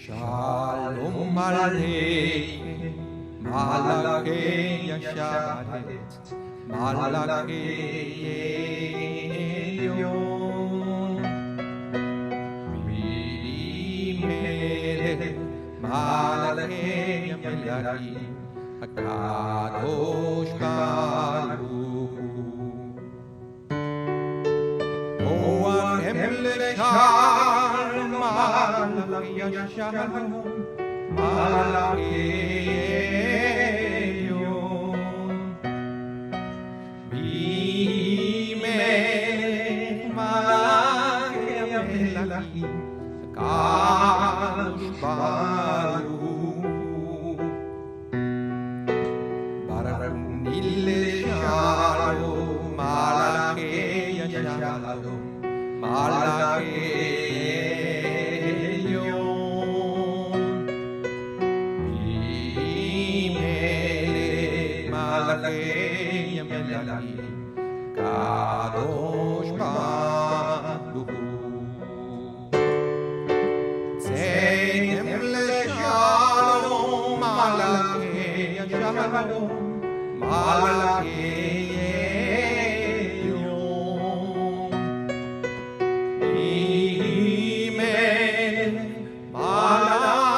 Shalom Aleichem, Malachei Shabbat, Malachei Elyon, Melech, Malachei Melachim, HaKadosh Baruch Hu. Oahem Shalom, Malachei Shalom, Malachei Elyon, Melech, Malachei Melachim, HaKadosh Baruch Shalom, Malachei Shalom, Malachei Elyon, Melech, Malachei Melachim, Kadosh Baruch Hu. Tzeitem l'shalom, Malachei Shalom, Malachei Elyon, Melech, Malachei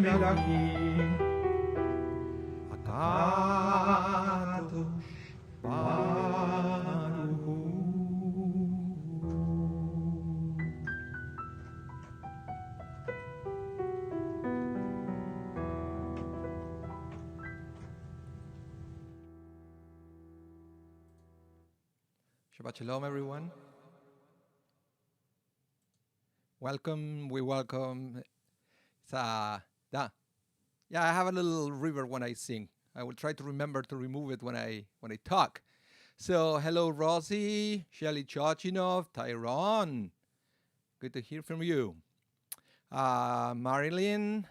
Melachim, HaKadosh Baruch Hu. Shabbat Shalom, everyone. Welcome, we welcome. Yeah, I have a little river when I sing. I will try to remember to remove it when I talk. So, hello, Rosie, Shelly Chochinov, Tyrone. Good to hear from you. Marilyn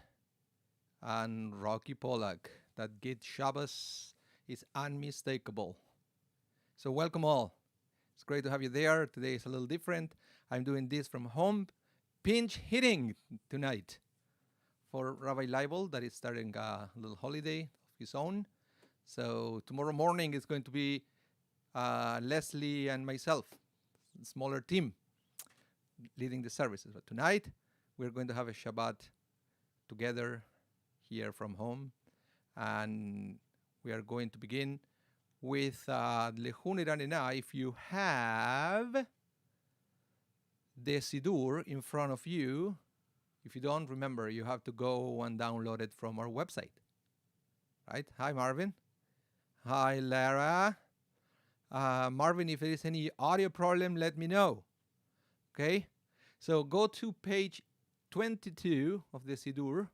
and Rocky Pollack. That Git Shabbos is unmistakable. So, welcome all. It's great to have you there. Today is a little different. I'm doing this from home. Pinch hitting tonight for Rabbi Anibal, that is starting a little holiday of his own. So tomorrow morning is going to be Leslie and myself, a smaller team, leading the services. But tonight we're going to have a Shabbat together here from home. And we are going to begin with Lechun Iranina. If you have the Sidur in front of you, if you don't remember, you have to go and download it from our website. Right? Hi, Marvin. Hi, Lara. Marvin, if there is any audio problem, let me know. Okay? So go to page 22 of the Sidur.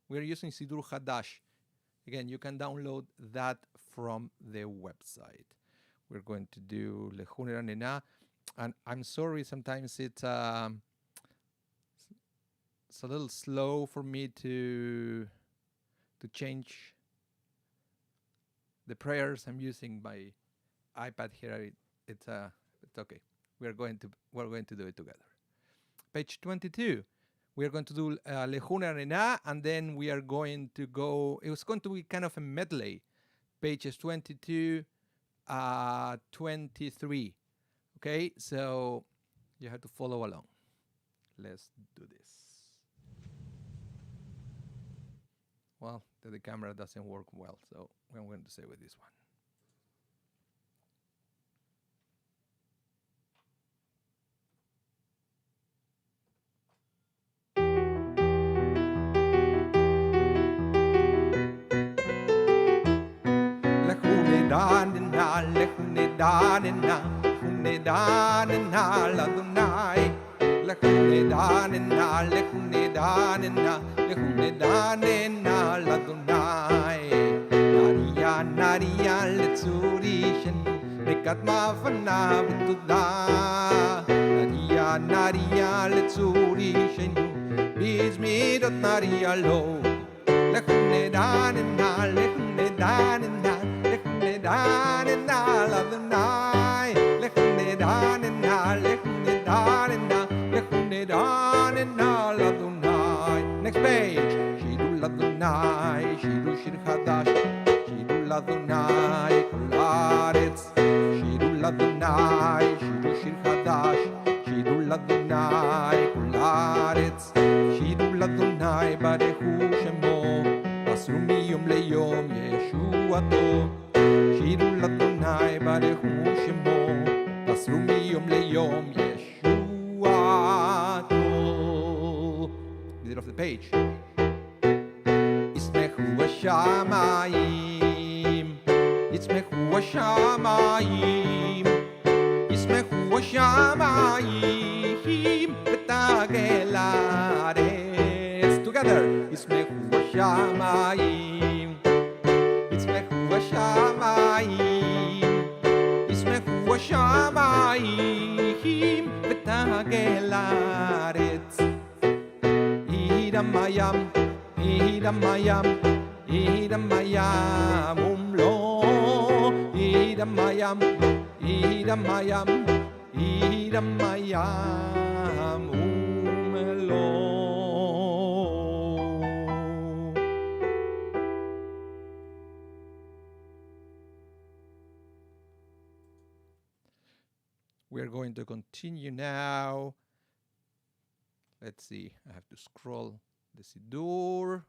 We're using Sidur Hadash. Again, you can download that from the website. We're going to do Lechun Iranina. And I'm sorry, sometimes it's a little slow for me to change the prayers. I'm using my iPad here. It's okay. We're going to do it together. Page 22. We are going to do Lechun Iranina, and then we are going to go. It was going to be kind of a medley. Pages 22, 23. Okay, so you have to follow along. Let's do this. Well, the camera doesn't work well, so I'm going to say with this one. לאדוני כל הארץ, שירו לאדוני, שירו שיר חדש, שירו לאדוני כל הארץ, שירו לאדוני ברכו שמו, מסרו מיום ליום ישועתו, שירו לאדוני ברכו שמו, מסרו מיום ליום ישועתו. Middle of the page. ישמחו השמיים, ישמחו השמיים, ישמחו השמיים, ותגל הארץ. Together. ישמחו השמיים, ישמחו השמיים, ישמחו השמיים, ותגל הארץ. Idam mayam, idam mayam, idam mayam umlo. Idam mayam, idam mayam, idam mayam umlo. We are going to continue now. Let's see, I have to scroll the Siddur.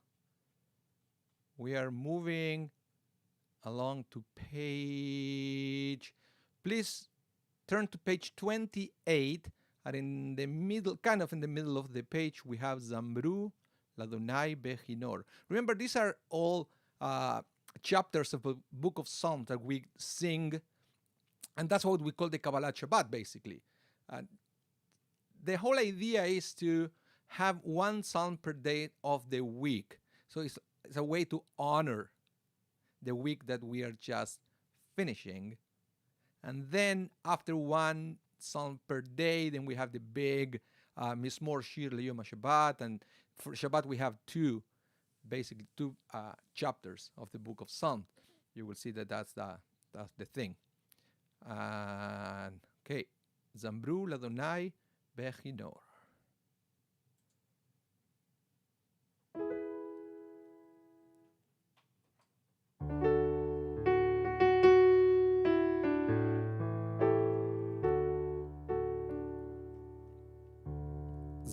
We are moving along to page, please turn to page 28, and in the middle, kind of in the middle of the page, we have Zamru Ladonai Bechinor. Remember, these are all chapters of the book of Psalms that we sing, and that's what we call the Kabbalat Shabbat, basically. The whole idea is to have one psalm per day of the week. So it's a way to honor the week that we are just finishing. And then after one psalm per day, then we have the big Mizmor Shir Liyom HaShabbat. And for Shabbat, we have basically two chapters of the book of Psalms. You will see that that's the thing. Okay. Zamru Ladonai Bechinor.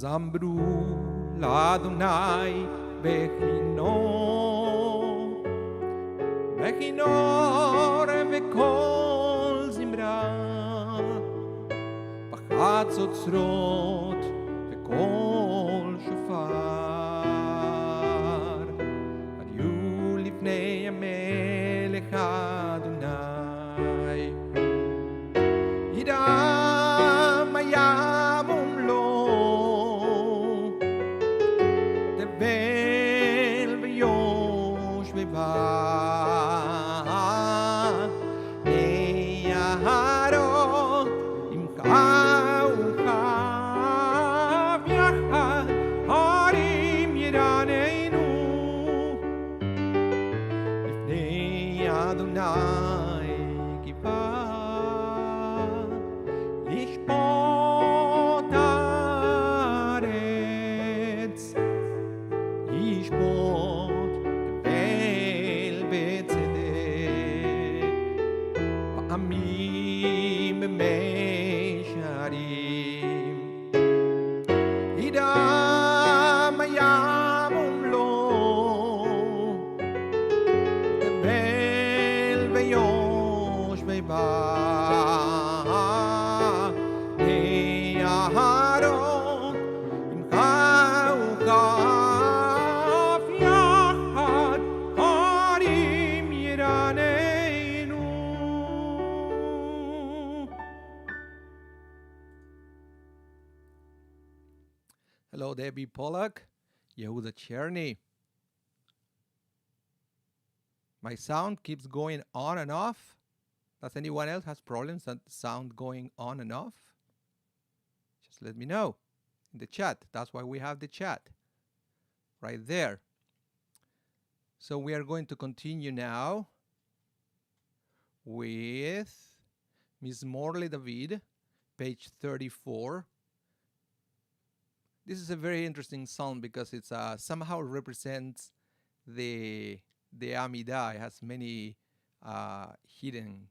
Zamru Ladonai Bechinor, Bechinor vekol zimra, B'chatzot vekol shofar, Hayu lifnei Hamelech Adonai, Yidam hayam umlo, Tevel v'yosh bevar, Ne'aharot imcha uchav yachad, harim yiraneinu, Lifnei Adonai kippah, Lishpot haaretz, Yishpot tevel b'tzedek, Ba'amim b'meisharim, Yidam hayam umlo, Tevel v'yosh bevar, Ne'aharot imcha uchav yachad, harim yiraneinu. Hello, Debbie Pollack, Yehuda Cherny. My sound keeps going on and off. Does anyone else has problems that sound going on and off? Just let me know in the chat. That's why we have the chat right there. So we are going to continue now with Mizmor LeDavid, page 34. This is a very interesting psalm because it's somehow represents the Amidah. It has many hidden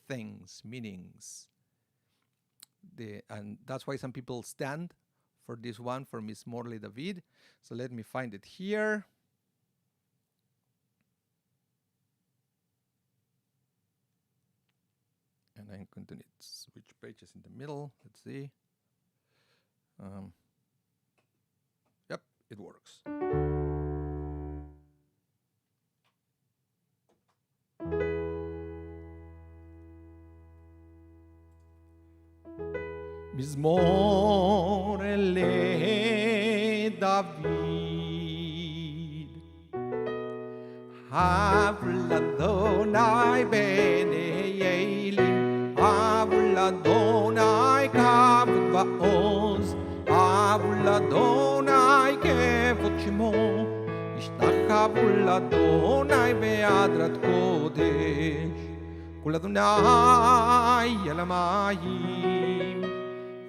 things, meanings. And that's why some people stand for this one, for Miss Morley David. So let me find it here. And I'm going to need to switch pages in the middle. Let's see. Yep, it works. Mizmor le David, Havladonai bene Yelim, Havladonai kavod va'oz, Havladonai kevod shemo, Ishtachavu ladonai ve'adrat kodesh, Kol Adonai el hamayim,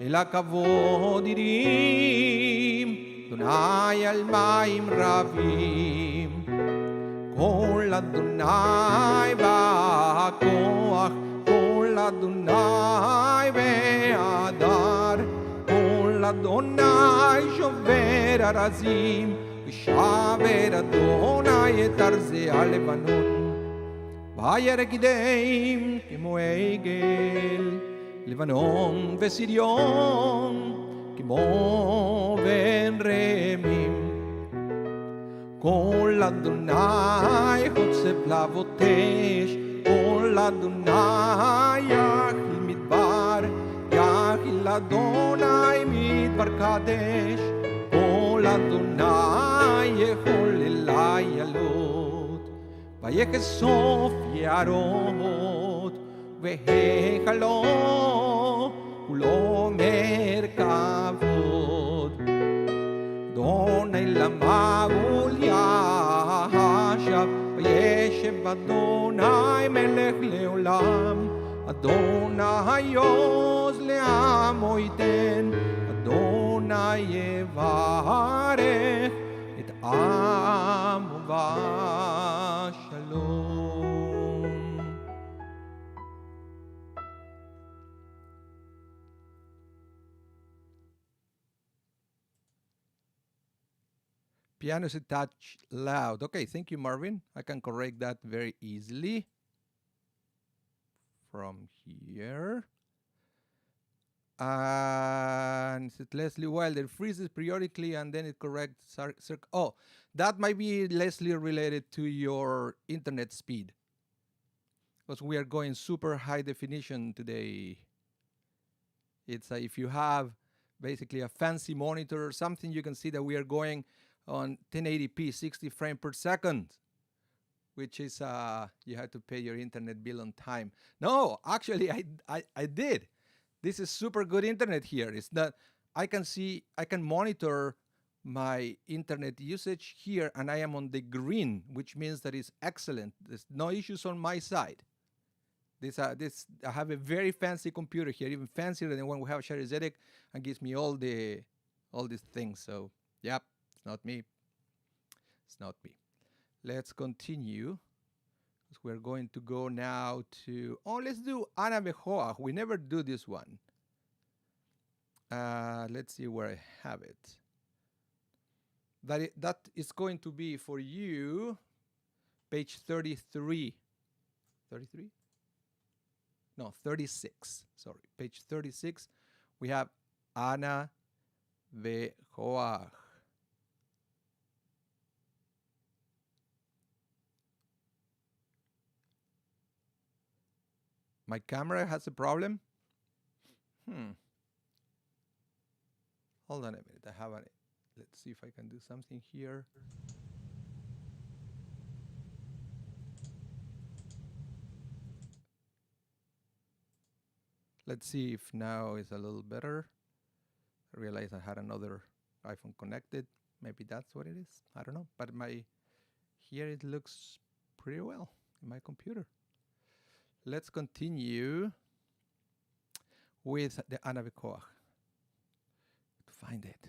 El הכבוד ירים, אדוני על מים רבים. כל אדוני והכוח, כל אדוני והדר, כל אדוני שובר ארזים, ושבר אדוני את ארזי הלבנון. וירקדם כמו עגל, לבנון וסיריון, כמו בן רמים. כל אדוני חוצב להבות אש, כל אדוני יחיל מדבר, יחיל אדוני מדבר קדש, כל אדוני יכול אלי עלות, ויכסוף יערות, והיכלו כולו מרכבות. אדוני למעול ישב, וישב אדוני מלך לעולם. אדוני עוז לעמו ייתן, אדוני יברך את עמו בשלום. Piano is a touch loud. Okay, thank you, Marvin. I can correct that very easily from here. And Leslie Wilder freezes periodically and then it corrects. Oh, that might be, Leslie, related to your internet speed, because we are going super high definition today. It's if you have basically a fancy monitor or something, you can see that we are going on 1080p, 60 frames per second, which is you have to pay your internet bill on time. No, actually, I did. This is super good internet here. It's that I can monitor my internet usage here, and I am on the green, which means that it's excellent. There's no issues on my side. I have a very fancy computer here, even fancier than the one we have at Sharizedek, and gives me all these things. So, yep. It's not me. It's not me. Let's continue, because we're going to go now to, let's do Ana Bejoach. We never do this one. Let's see where I have it. That is going to be for you, page 33. 33? No, 36. Sorry, page 36. We have Ana Bejoach. My camera has a problem. Hold on a minute. I have it. Let's see if I can do something here. Let's see if now is a little better. I realized I had another iPhone connected. Maybe that's what it is. I don't know. But here it looks pretty well in my computer. Let's continue with the Ana Bejoach. To find it.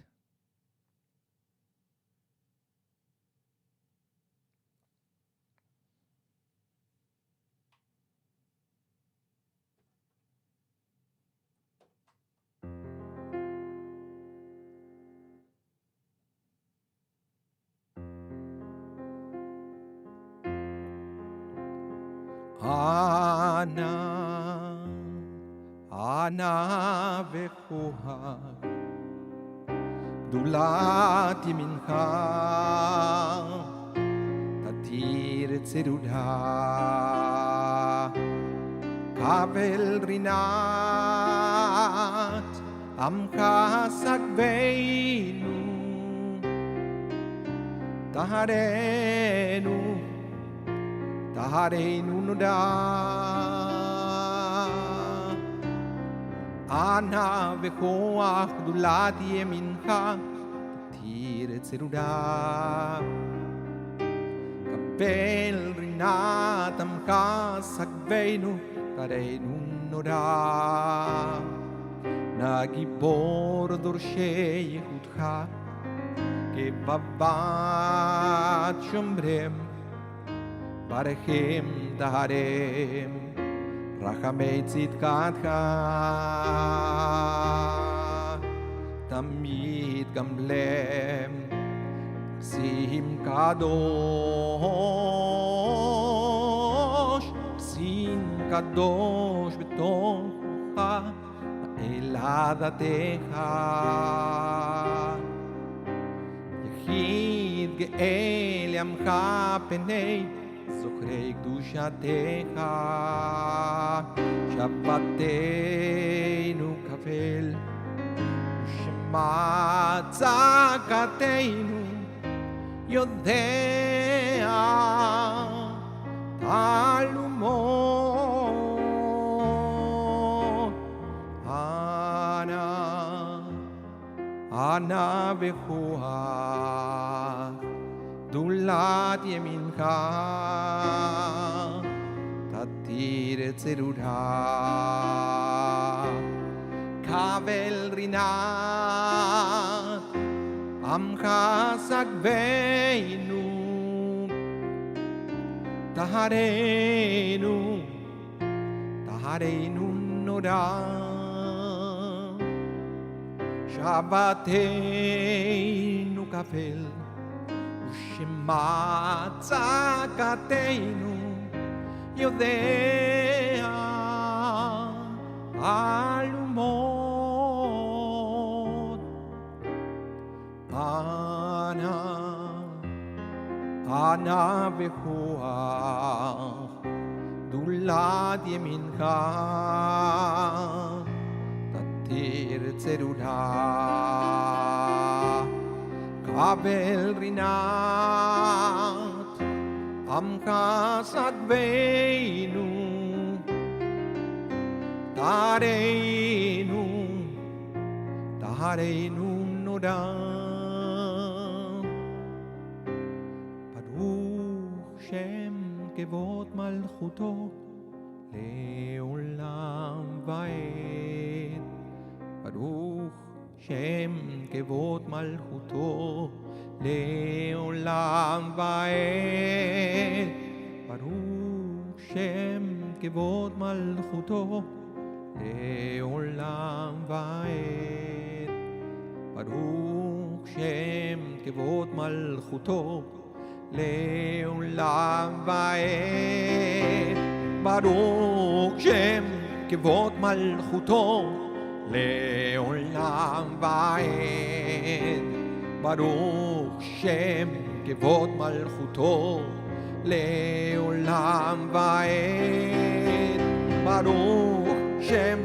Ana vechuha גדולת ימינך תתיר צרודה קבל רינת עמך סגבנו טהרנו נודע ענה וכוח גדולת ימינך תתיר צרודה קבל רינת עמך סגבנו טהרנו נודע נא גיבור דורשי יהודך כבבת שומרם ברכם טהרם רחמי צדקתך תמיד גמלם שים קדוש בתוכך אל עדתך יחיד גאה לעמך פני זוכרי קדושתך שבתנו קבל ושמע צעקתנו יודע תעלומות ענה וכוח גדולת ימינך תתיר צרודה קבל רינת עמך סגבנו טהרנו נודע שבתנו קבל ושמע צעקתנו יודע תעלומות ענה וכוח גדולת ימינך תתיר צרודה קבל רינת עמך סגבנו טהרנו נודע ברוך שם כבוד מלכותו לעולם ועד ברוך שם כבוד מלכותו לעולם ועד ברוך שם כבוד מלכותו לעולם ועד ברוך שם כבוד מלכותו לעולם ועד ברוך שם כבוד מלכותו לעולם ועד ברוך שם כבוד מלכותו לעולם ועד ברוך שם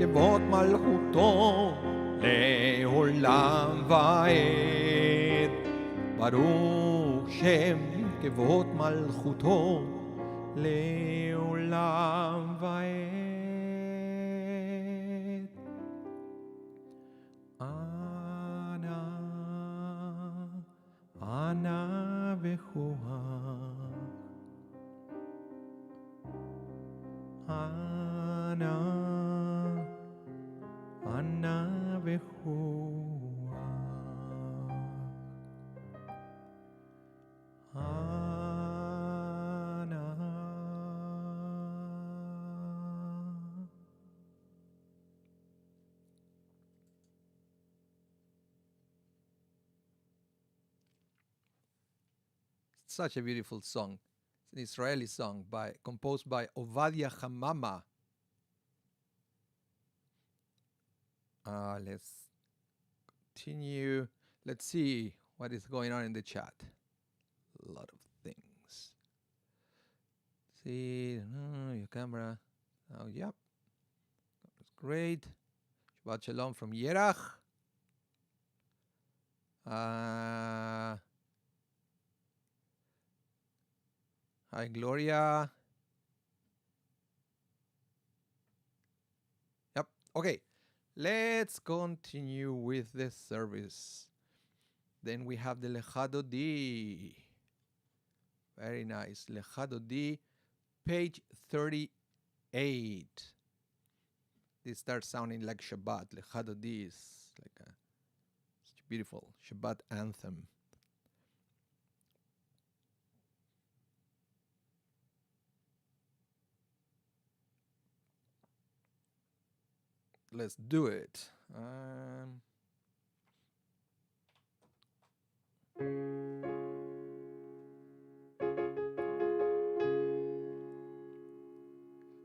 כבוד מלכותו לעולם ועד ברוך שם כבוד מלכותו לעולם ועד ענה וכוח ענה וכוח Such a beautiful song. It's an Israeli song composed by Ovadia Hamama. Let's continue. Let's see what is going on in the chat. A lot of things. See, your camera. Oh, yep. That's great. Shabbat Shalom from Yerach. Hi, Gloria. Yep. Okay. Let's continue with the service. Then we have the Lechadodi. Very nice. Lechadodi, page 38. This starts sounding like Shabbat. Lechadodi is like a such a beautiful Shabbat anthem. Let's do it.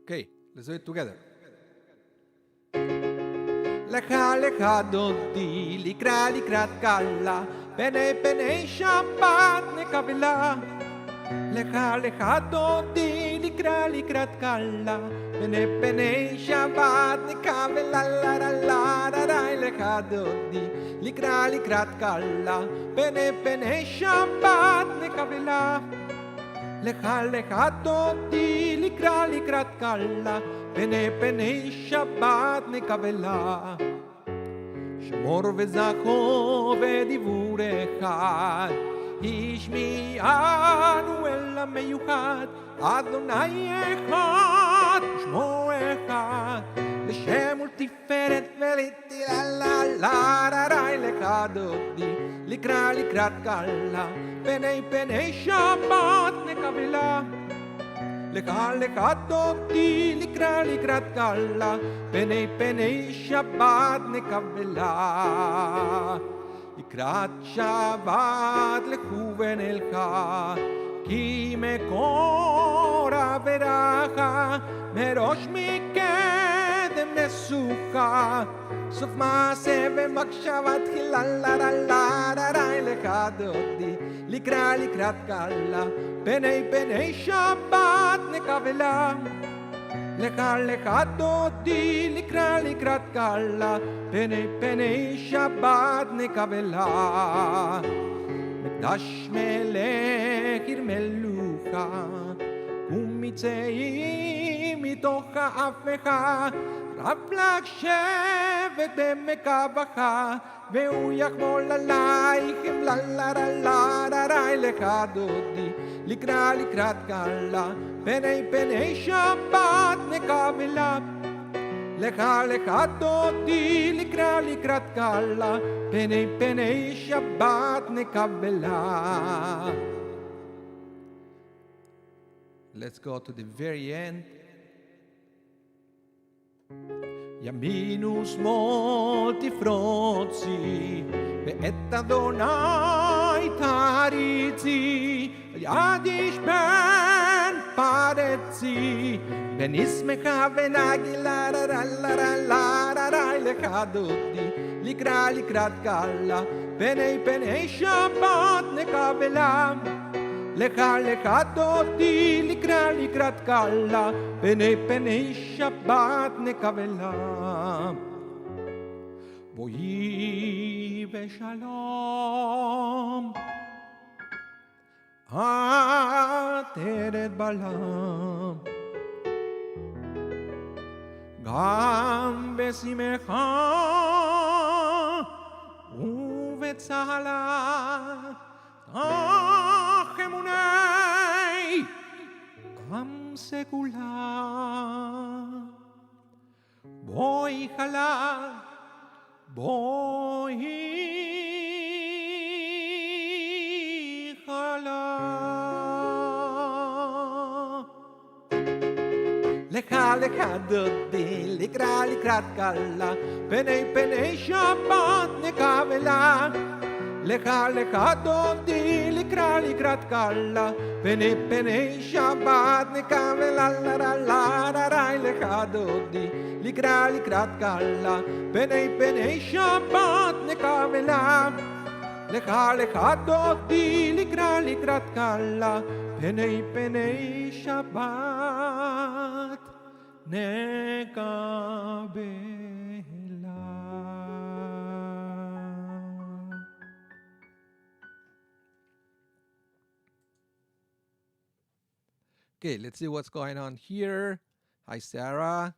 Okay, let's do it together. Lecha lecha dodi, likra likrat kala, bene bene Shabbat nekavela. Lecha lecha dodi, likra likrat kala, bene bene Shabbat nekavela la la la la la. Lecha dodi, likra likrat kala, bene bene Shabbat nekavela. Lecha lecha dodi, likra likrat kala, bene bene Shabbat nekavela. שמור וזכור ודיבור אחד, השמיענו אל המיוחד, אדוני אחד, שמו אחד, לשם ולתפארת ולתהילה לך דודי, לקרא לקראת קלה, פני פני שבת נקבלה. לך דודי, לקרא לקראת קלה, פני פני שבת נקבלה. לקראת שבת לכו ונלכה, כי מקור עבירך, מראש מקדם נסוכה, סוף מעשה ומחשבה תחילה לרלררי. לך דודי, לקרא לקראת קלה, פני פני שבת נקבלה. לך דודי, לקרא לקראת קלה, פני פני שבת נקבלה. מקדש מלך עיר מלוכה, ומצאים מתוך האפך, רב לך שבט במקבך, והוא יחמול עלייך עם לרלררי. לך דודי, לקרא לקראת קלה, פני פני שבת נקבלה. לך דודי, לקרא לקראת קלה, פני פני שבת נקבלה. Let's go to the very end. ימין ושמאל תפרוצי, ואת אדוני תריצי, יד איש בן פרצי, ונשמחה ונגילה לרלררי. לך דודי, לקרא לקראת קלה, פני פני שבת נקבלה. לך דודי, לקרא לקראת קלה, פני פני שבת נקבלה. בואי בשלום, עטרת בלם, גם בשמחה ובצהלה, אמוני עם סגולה. בואי חלה, בואי חלה. לך דודי, לקרא לקראת קלה, פני פני שבת נקבלה. לך לך דודי לקראת קלה פני שבת נקם לה לה לה לה לה לה לך דודי לקראת קלה פני שבת נקם לה לך לך דודי לקראת קלה פני שבת נקבלה. Okay, let's see what's going on here. Hi, Sarah.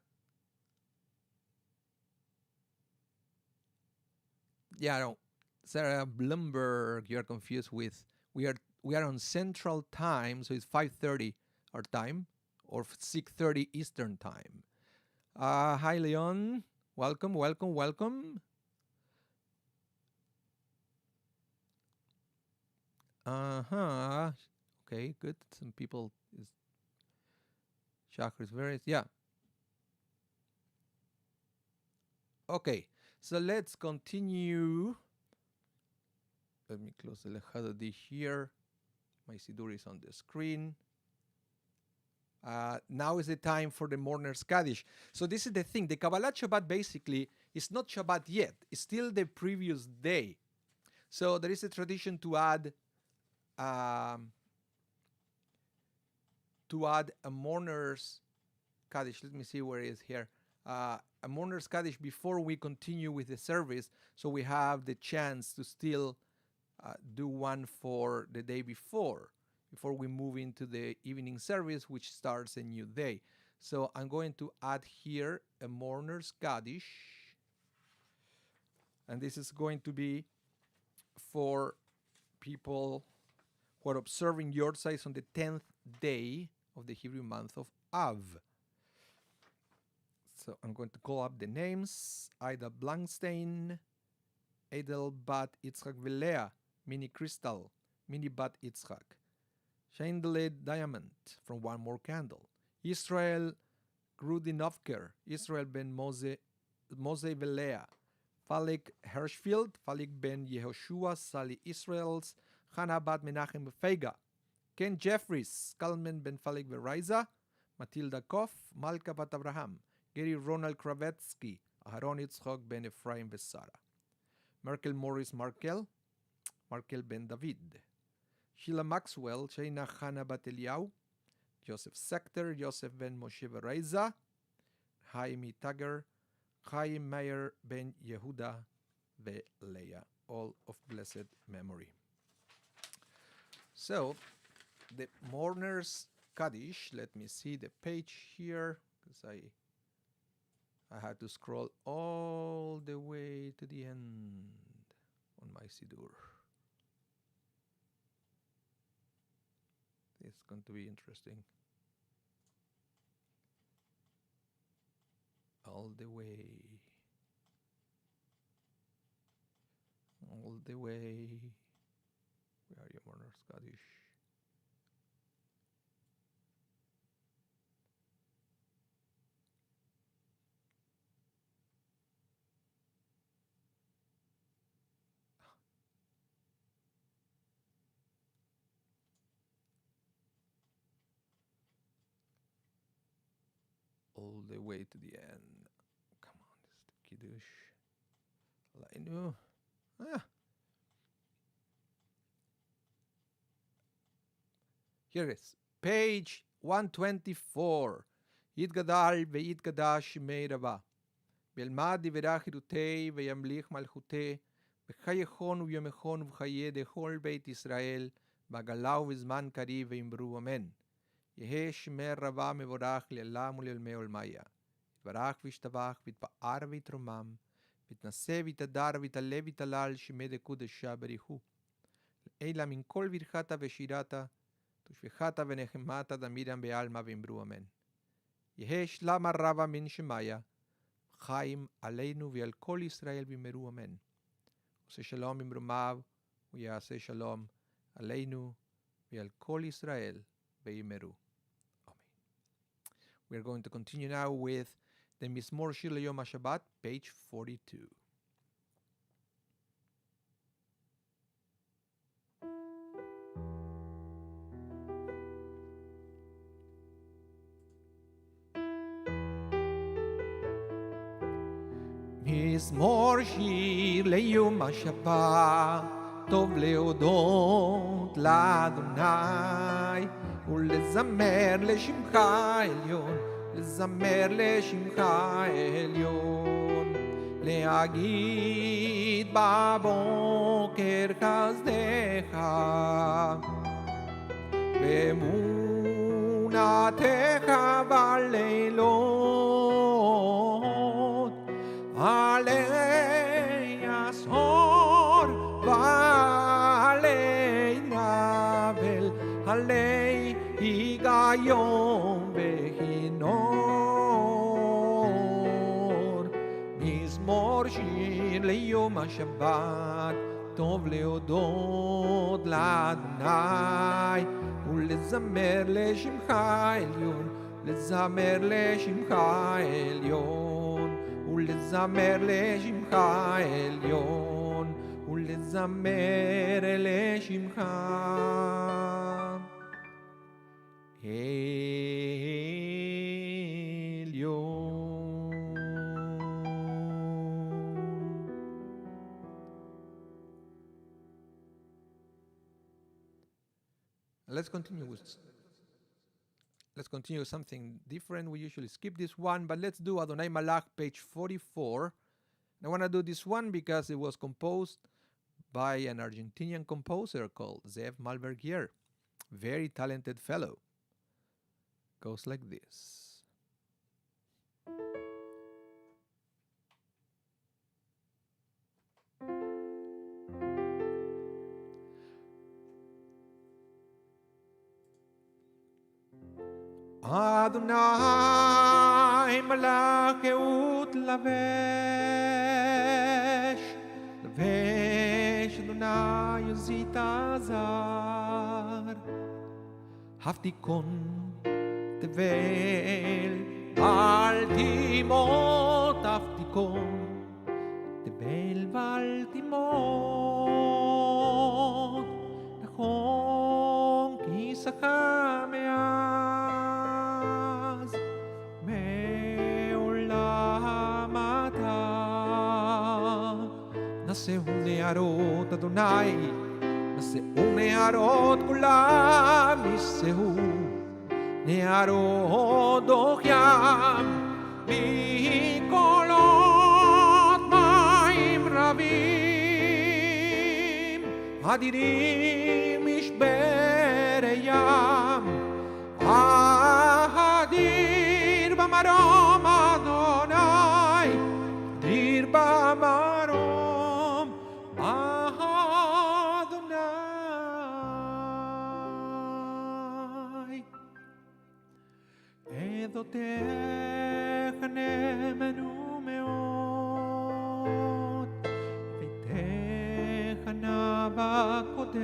Yeah, no, Sarah Bloomberg, you're confused with we are on Central Time, so it's 5:30 our time or 6:30 Eastern Time. Hi, Leon. Welcome. Okay, good. Some people is chakras various. Yeah. Okay, so let's continue. Let me close the Lechadodi here. My Sidur is on the screen. Now is the time for the mourner's Kaddish. So this is the thing. The Kabbalat Shabbat basically is not Shabbat yet. It's still the previous day. So there is a tradition to add a mourner's Kaddish. Let me see where it is here. A mourner's Kaddish before we continue with the service, so we have the chance to still do one for the day before we move into the evening service, which starts a new day. So I'm going to add here a mourner's Kaddish, and this is going to be for people who are observing Yortzeit on the 10th day of the Hebrew month of Av. So I'm going to call up the names: Ida Blankstein, Edel Bat Yitzchak Velea, Mini Crystal, Mini Bat Yitzchak, Chandelier Diamond from One More Candle, Israel Grudinovker, Israel Ben Mose Velea, Falik Hirschfield, Falik Ben Yehoshua, Sally Israels, Hannah Bat Menachem Feiga, Ken Jeffries, Kalman Ben Falik Veriza, Matilda Koff, Malka Bat Abraham, Gary Ronald Kravetsky, Aharon Yitzchok Ben Ephraim Vesara, Merkel Morris Markel Ben David, Sheila Maxwell, Shaina Hannah Bat Eliyahu, Joseph Sector, Joseph Ben Moshe Veriza, Chaim Tager, Chaim Meyer Ben Yehuda Leah, all of blessed memory. So, the mourner's Kaddish, let me see the page here, because I had to scroll all the way to the end on my Sidur. It's going to be interesting. All the way. Where are you, mourner's Kaddish? All the way to the end. Come on, this is the Kiddush. Lainu. Here it is. Page 124. Yitgadal ve'yitgada shemei Rabba. Belmad divrach hidutei ve'yamlich malchutei. V'chayechon u'yomechon v'chaye dechol beit Israel. V'agalau v'zman kari ve'imru amen. יהא שמי רבה מבורך לעולם ולעולמי עולמיה. יתברך וישתבח ויתפאר ויתרומם, ויתנשא ויתהדר ויתעלה ויתהלל שמי דקודשה בריחו. אלא מן כל ברכתה ושירתה, תושבחתה ונחמתה דמירם בעלמא ואמרו אמן. יהא שלמה רבה מן שמיה, חיים עלינו ועל כל ישראל ואמרו אמן. עושה שלום במרומיו, ויעשה שלום עלינו ועל כל ישראל ואמרו. We are going to continue now with the Mizmor Shir Yom HaShabbat, page 42. מזמור שיר ליום השבת, טוב להודות לאדוני, ולזמר לשמך העליון, לזמר לשמך העליון, להגיד בבוקר חסדך, ואמונתך בלילות, עלי עשור ועלי נבל, עלי היגיון וכינור. מזמור שיר ליום השבת, טוב להודות לאדוני, ולזמר לשמך העליון, לזמר לשמך העליון, ולזמר לשמך העליון, ולזמר לשמך העליון. Let's continue with something different. We usually skip this one, but let's do Adonai Malach, page 44. I want to do this one because it was composed by an Argentinian composer called Zev Malbergier. Very talented fellow. Goes like this. Adonai malach eut lavesh, lavesh Adonai yozit azar, haftikon tevel al timot, haftikon tevel val timot, nachon ki sachamea נעשהו נערות אדוני, נעשהו נערות כולם, נעשהו נערות דוח ים, מקולות מים רבים, אדירים משברי ים, אדיר במרום אדוני, אדיר במרום עדותיך נאמנו מאוד, ביתך נא בקודש,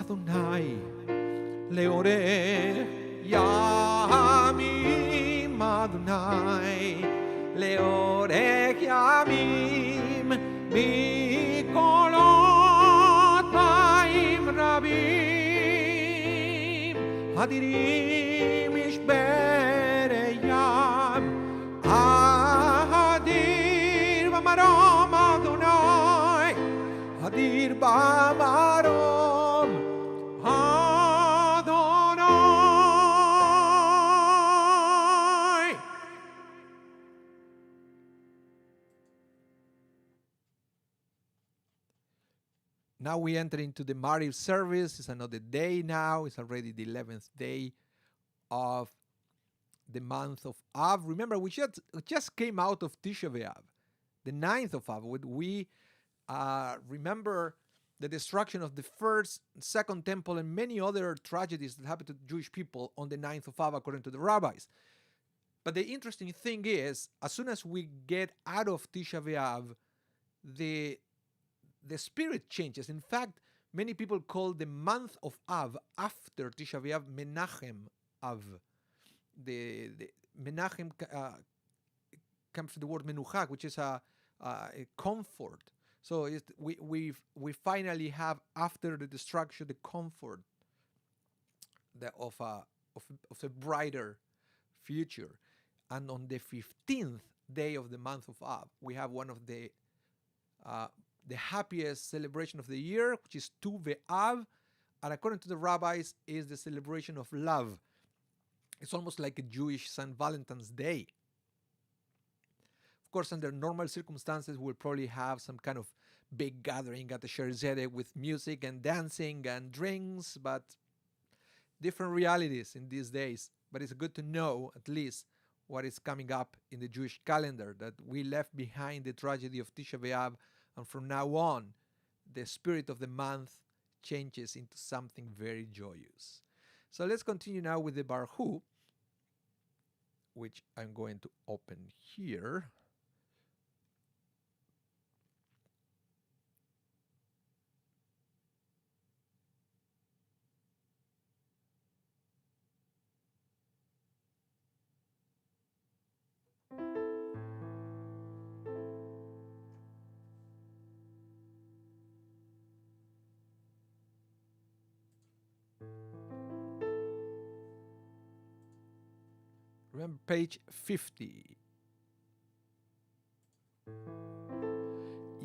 אדוני לאורך ימים, אדוני לאורך ימים, מקולות מים רבים, אדירים משברי ים, אדיר במרום אדוני, אדיר במרום אדוני. Now we enter into the Mariv service. It's another day now. It's already the 11th day of the month of Av. Remember, we just came out of Tisha B'Av, the 9th of Av. We remember the destruction of the first, second temple, and many other tragedies that happened to Jewish people on the 9th of Av, according to the rabbis. But the interesting thing is, as soon as we get out of Tisha B'Av, the spirit changes. In fact, many people call the month of Av after Tisha B'Av Menachem Av. The Menachem comes from the word menucha, which is a comfort. So we finally have, after the destruction, the comfort of a brighter future. And on the 15th day of the month of Av. We have one of the happiest celebration of the year, which is Tu B'Av, and according to the rabbis, is the celebration of love. It's almost like a Jewish St. Valentine's Day. Of course, under normal circumstances, we'll probably have some kind of big gathering at the Sherzedek with music and dancing and drinks, but different realities in these days. But it's good to know at least what is coming up in the Jewish calendar, that we left behind the tragedy of Tisha B'Av, and from now on, the spirit of the month changes into something very joyous. So let's continue now with the Barhu, which I'm going to open here. Remember page 50.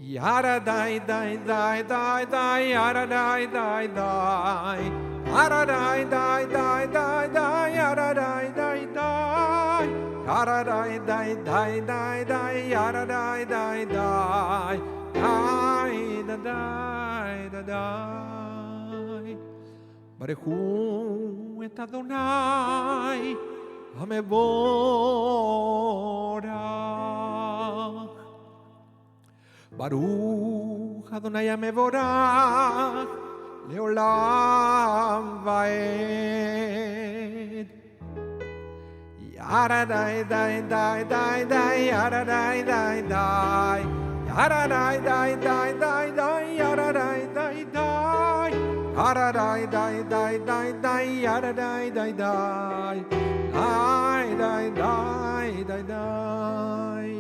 Yada dai dai dai dai dai yada dai dai dai yada dai dai dai dai dai yada dai dai dai yada dai dai dai dai dai yada dai dai dai dai da dai da dai Barechu et Adonai Hamevorach Baruch Adonai Hamevorach Leolam Vaed Yada dai dai dai dai dai Yada dai dai dai Yada dai dai dai dai dai Yada dai dai dai Yada dai dai dai dai dai Yada dai dai dai Dai dai dai dai dai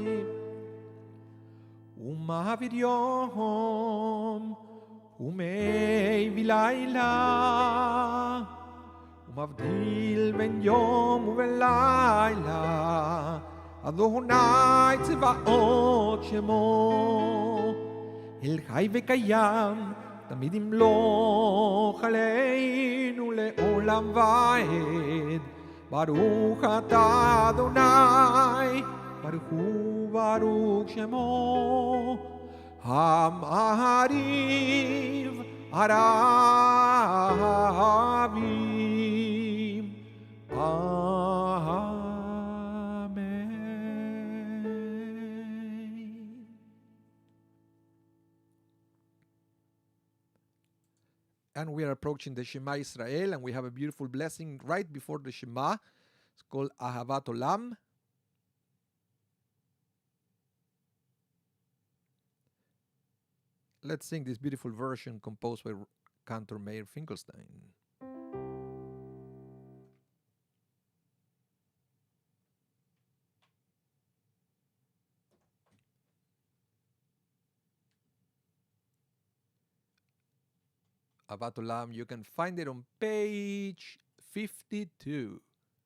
Umavid yom Umei vilayla Umavdil ben yom uvelayla Adonai tzvaot shemo El chai vekayam תמיד ימלוך עלינו לעולם ועד ברוך אתה אדוני ברוך הוא ברוך שמו המעריב הרבים אמן. And we are approaching the Shema Israel, and we have a beautiful blessing right before the Shema. It's called Ahavat Olam. Let's sing this beautiful version composed by Cantor Meir Finkelstein. Ahavat Olam, you can find it on page 52.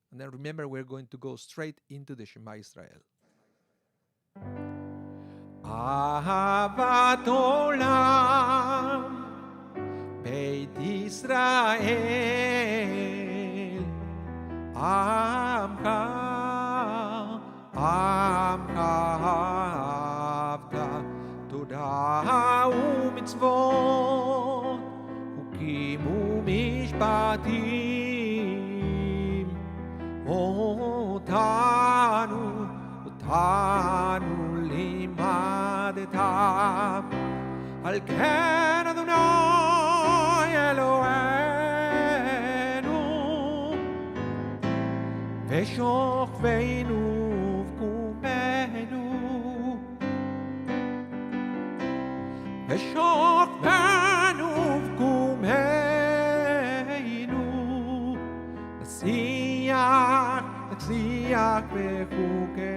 And then remember, we're going to go straight into the Shema Israel. Ahavat Olam Beit Israel Amcha Ahavta Torah u'mitzvot Hukim u'mishpatim Otanu לימדתם על כן אדוני אלוהינו ושוכבנו ובקומנו ושוכבנו ובקומנו נצליח בחוקיך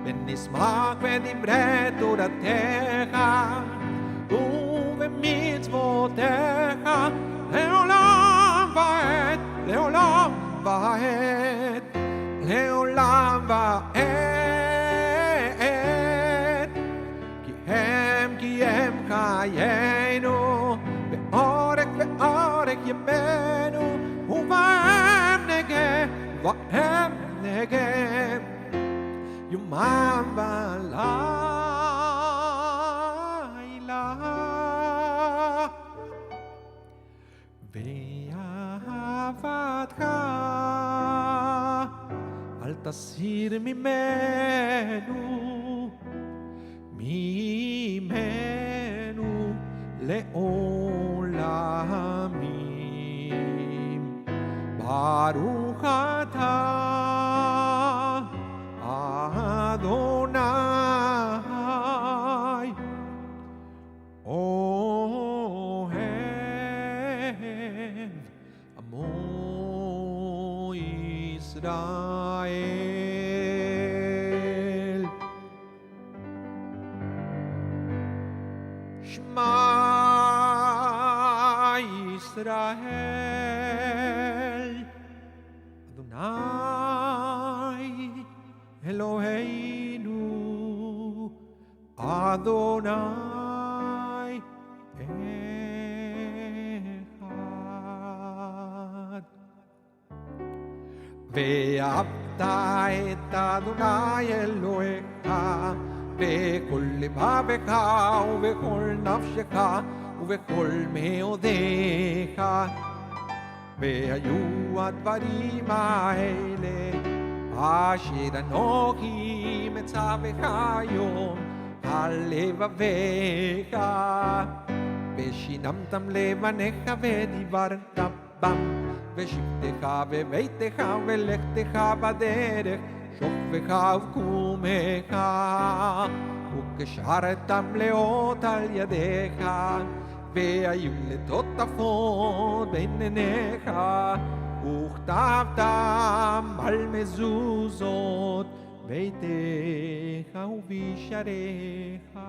ונשמח בדברי תורתך ובמצוותיך לעולם ועד לעולם ועד לעולם לעולם ועד, כי הם חיינו, ואורך ואורך ימינו, ובהם נגה, יומם ולילה. ואהבתך אל תסיר ממנו לעולמים. ברוך אתה אדוני אוהב עמו ישראל. שמע ישראל אדוני אלוהינו אדוני אחד. ואהבת את אדוני אלוהיך בכל לבבך ובכל נפשך ובכל מאודיך. והיו הדברים האלה אשר אנוכי מצווך היום על לבביך, ושיננתם לבניך ודיברת בם, ושבתך בביתך ולכתך בדרך, שוכבך וקומך, וקשרתם לאות על ידיך, והיו לטוטפות בין עיניך, וכתבתם על מזוזות ביתך ובשעריך.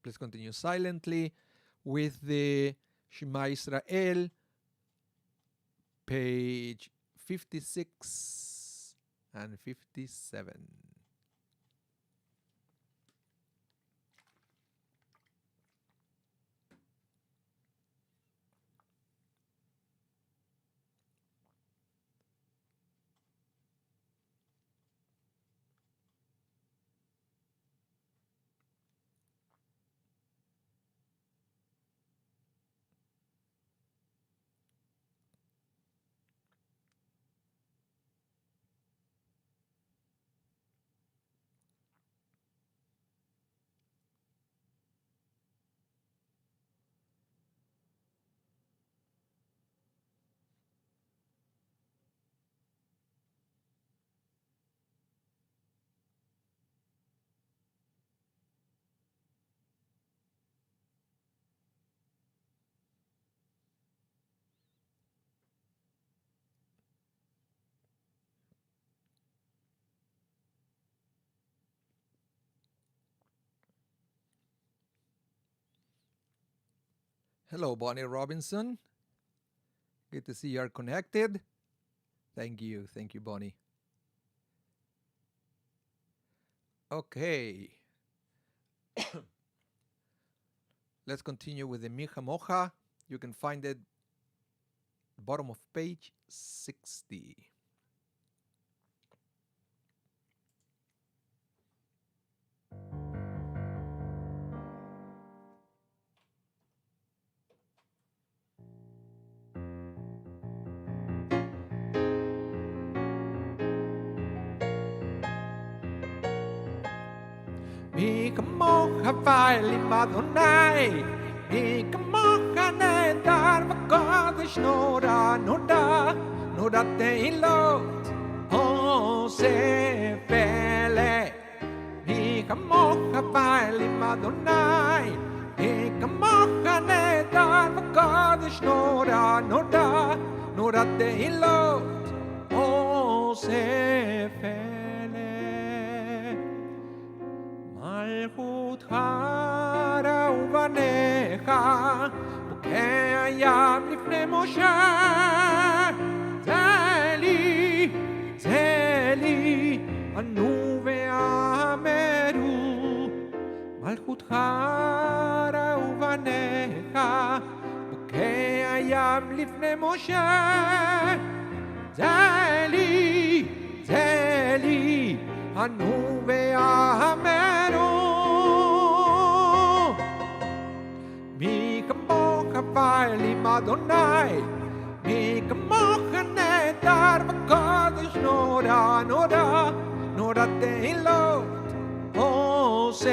Please continue silently with the Shema Israel, page 56 and 57. Hello, Bonnie Robinson. Good to see you are connected. Thank you, Bonnie. Okay. Let's continue with the Micha Mocha. You can find it bottom of page 60. מי כמוך ואלים אדוני, מי כמוך נהדר וקודש נורא נודע, נודע תהילות עושה פלא. מי כמוך ואלים אדוני, מי כמוך נהדר וקודש נורא נודע, נודע תהילות עושה פלא. מלכות מלכותך ובניך, בוקע הים לפני משה. זה לי, ענו ואמרו, מלכותך ובניך, בוקע הים לפני משה. זה לי, ענו ואמרו, מי כמוך פעלים אדוני, מי כמוך נהדר בקודש, נורא תהילות עושה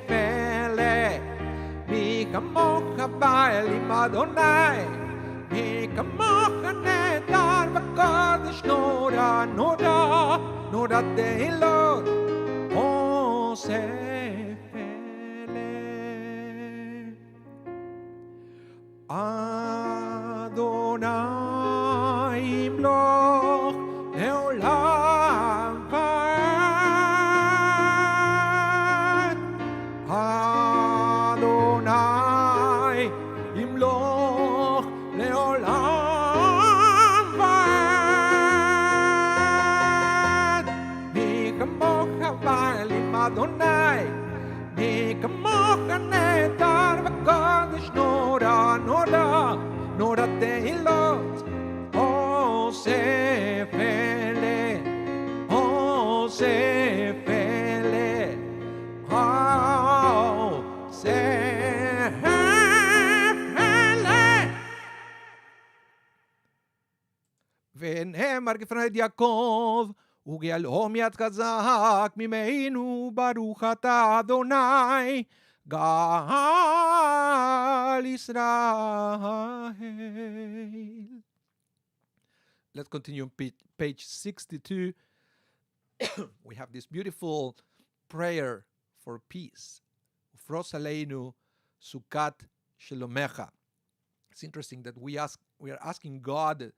פלא. מי כמוך פעלים אדוני, מי כמוך נהדר בקודש, נורא תהילות עושה פלא. אדוני ימלוך לעולם ועד. אדוני ימלוך לעולם ועד. מי כמוך פעלים אדוני, מי כמוך נהדר בקודש, נורא תהילות עושה פלא, עושה פלא, עושה פלא. ונאמר כפרד יעקב, וגאלו מיד חזק ממנו, ברוך אתה אדוני גאל Israel. Let's continue on page 62. We have this beautiful prayer for peace. Ufros aleinu sukat shelomecha. It's interesting that we are asking God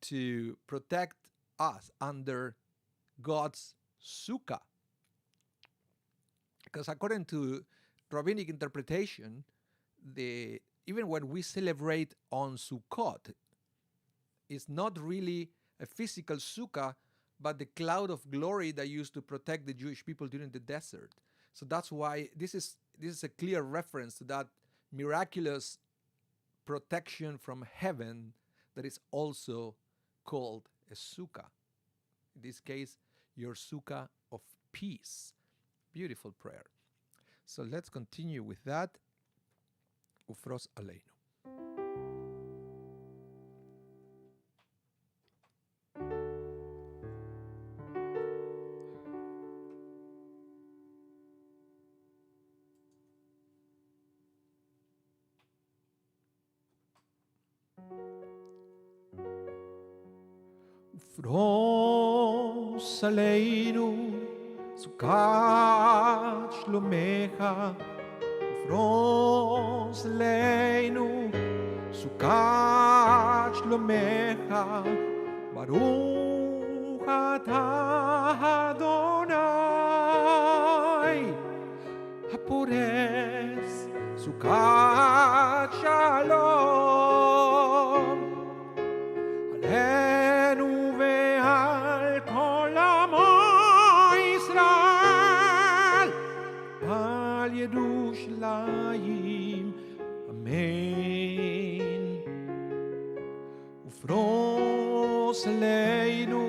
to protect us under God's sukkah, because according to rabbinic interpretation, even when we celebrate on Sukkot, it's not really a physical sukkah, but the cloud of glory that used to protect the Jewish people during the desert. So that's why this is a clear reference to that miraculous protection from heaven that is also called a sukkah. In this case, your sukkah of peace. Beautiful prayer. So let's continue with that. Ufros aleinu. Ufros aleinu sukat shlomecha. Ufros aleinu sukat shlomecha. Baruch atah Adonai hapores sukat shalom. Alenu ve'al kol amo Yisrael, al Yerushalayim, amen. Ufros aleinu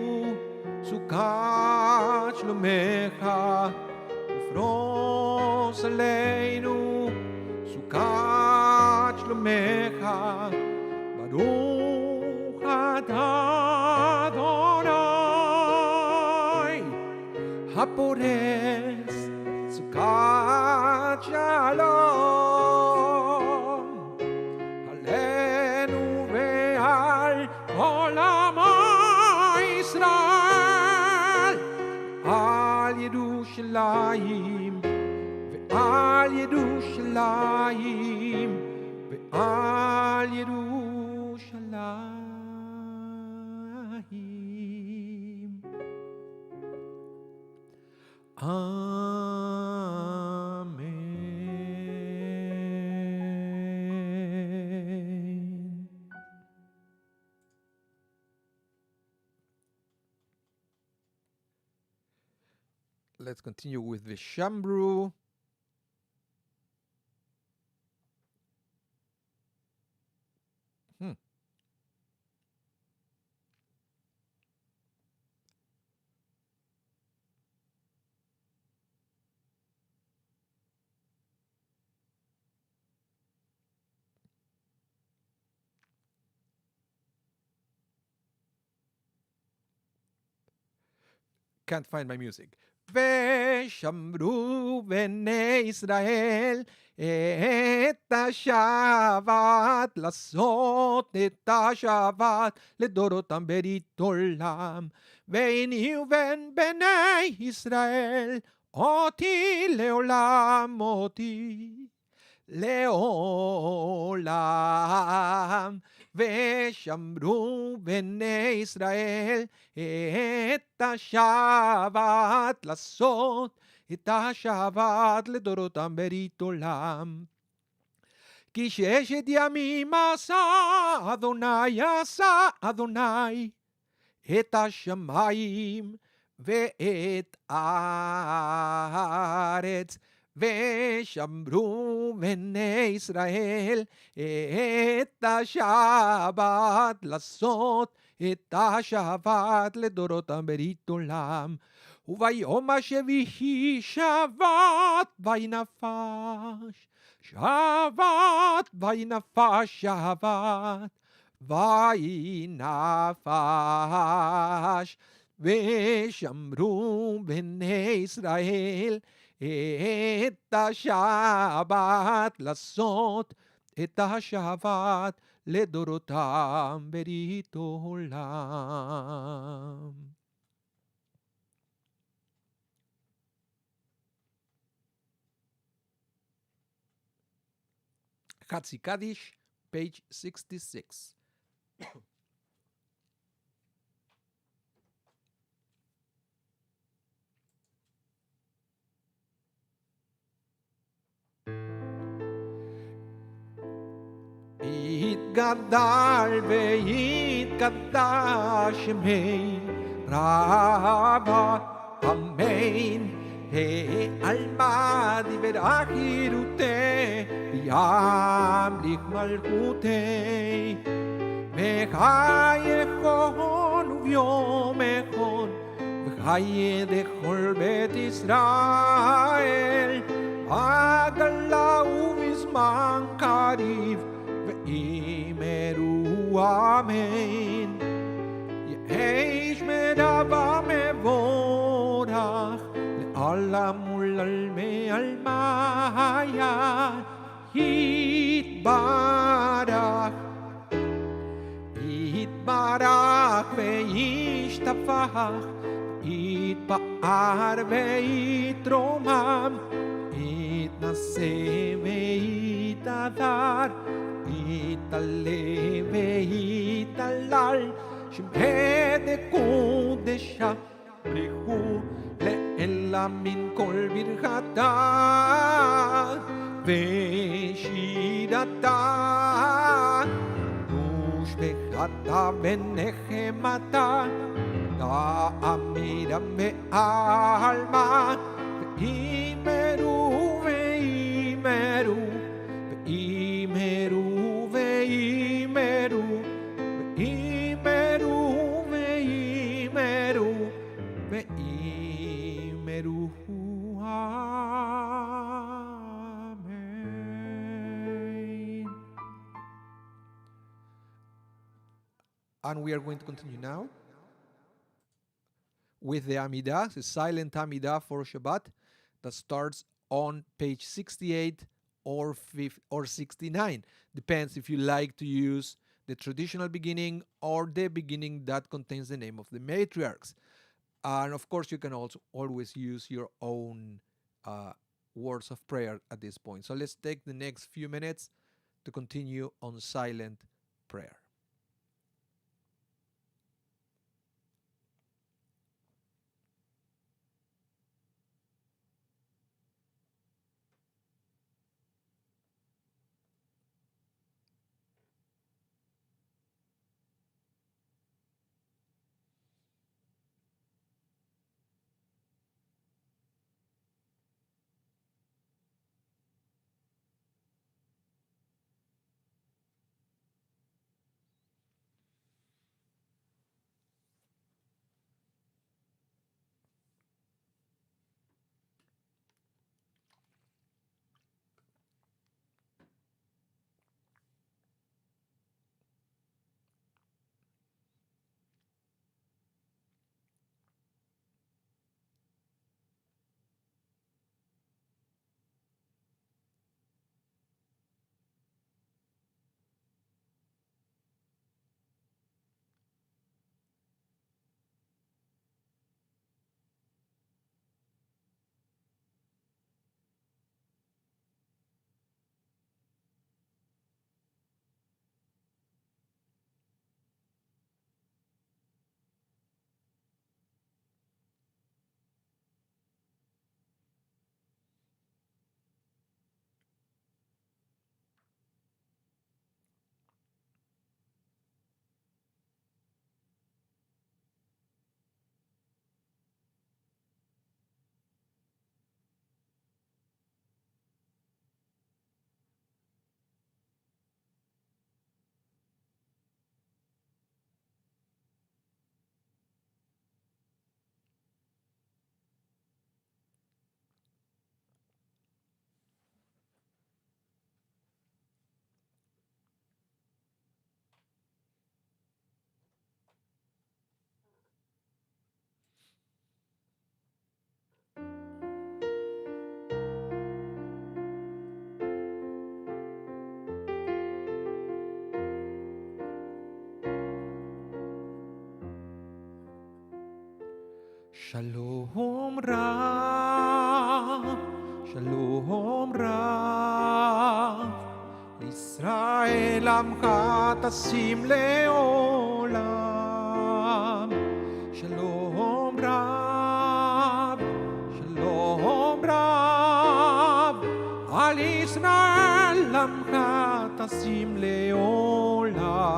sukat shlomecha. Ufros aleinu sukat shlomecha. Baruch atah Adonai hapores sukat shalom. Alenu ve'al kol amo Yisrael, al Yerushalayim, ve'al Yerushalayim, ve'al Yerushalayim. Amen. Let's continue with the Shambru. Can't find my music. ושמרו בני ישראל את השבת, לעשות את השבת לדורותם ברית עולם. והניעו בין בני ישראל אותי לעולם, אותי לעולם. ושמרו בני ישראל את השבת, לעשות את השבת לדורותם ברית עולם. כי ששת ימים עשה אדוני את השמיים ואת הארץ. ושמרו בני ישראל את השבת, לעשות את השבת לדורותם ברית עולם. וביום השביעי שבת וינפש, שבת וינפש, שבת וינפש. ושמרו בני ישראל את השבת, לעשות את השבת לדורותם ברית עולם. חצי קדיש, page 66. יתגדל ויתקדש שמי רבה, אמן. העלמא דיברה חירותי, וימליך מלכותי. בחייכון וביומכון, וחיי דכל בית ישראל, בגלה ובזמן קריב, ואמרו אמן. יש מדבר מבורך, לעולם ולעלמי עלמיה יתברך. יתברך וישתבח, יתפאר ויתרומם, יתנשא ויתהדר, יתעלה ויתהלל. שמי דקודשה בריחו לאלה מן כל ברכתה ושירתה, ושבחתה ונחמתה, תאמירה בעלמא. ואמרו ואמרו ואמרו ואמרו ואמרו ואמרו ואמרו אמן. And we are going to continue now with the Amidah, the silent Amidah for Shabbat that starts on page 68 or 69. Depends if you like to use the traditional beginning or the beginning that contains the name of the matriarchs. And of course, you can also always use your own words of prayer at this point. So let's take the next few minutes to continue on silent prayer. שלום רב, שלום רב, ישראל עמך תשים לעולם. שלום רב, שלום רב, על ישראל עמך תשים לעולם.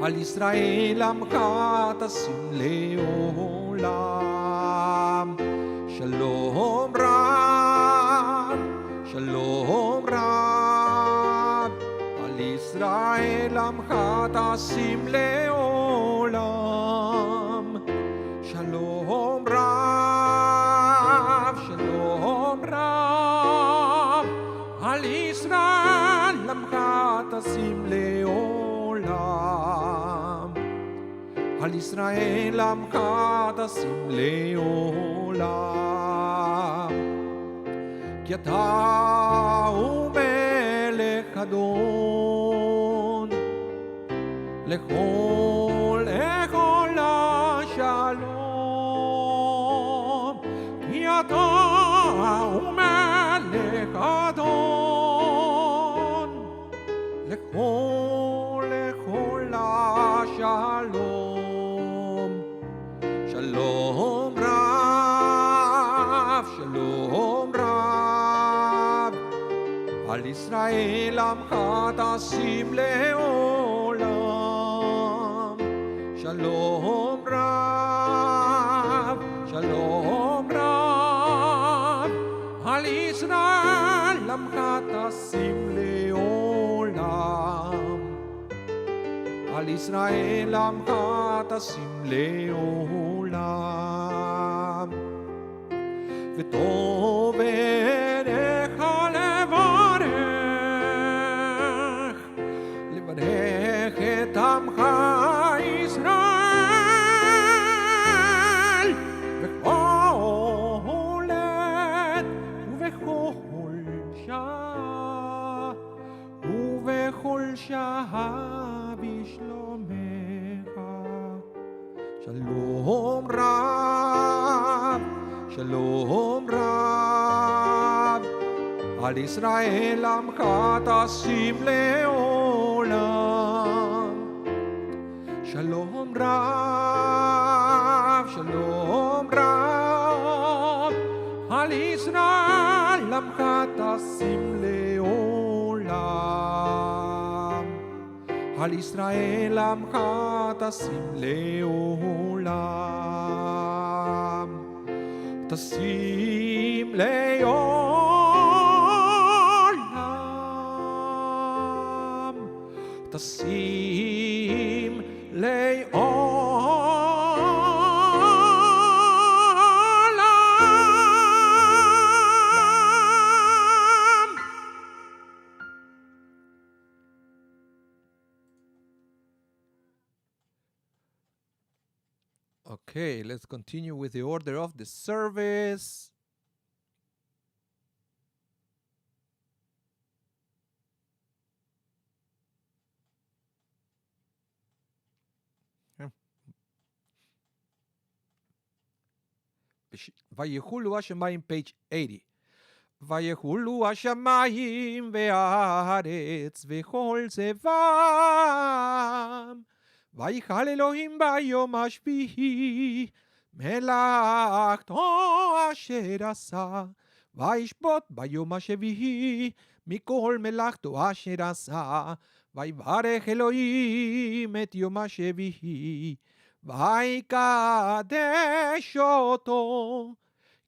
על ישראל עמך תשים לעולם. שלום רב, שלום רב, על ישראל עמך תשים לעולם. שלום רב, שלום רב, על ישראל עמך תשים לעולם. על ישראל עמך תשים לעולם. כי אתה הוא מלך אדון לכל השלום. כי אתה הוא מלך אדון לכל השלום. שלום רב, שלום רב, על ישראל עמך תשים לעולם. שלום רב, שלום רב, על ישראל עמך תשים לעולם. על ישראל עמך תשים לעולם. וטוב עיניך לברך, לברך את עמך ישראל בכל עת ובכל שעה ובכל שעה בשלומך. שלום רב, שלום רב, על ישראל עמך תשים לעולם. שלום רב, שלום רב, על ישראל עמך תשים לעולם. על ישראל עמך תשים לעולם. תשים לעולם. תשים לעולם. Okay, let's continue with the order of the service. ויחולו השמיים, page 80. ויחולו השמיים והארץ וכל צבאם. ויחל אלוהים ביום השביעי מלאכתו אשר עשה. וישבות ביום השביעי מכל מלאכתו אשר עשה. ויברך אלוהים את יום השביעי ויקדש אותו,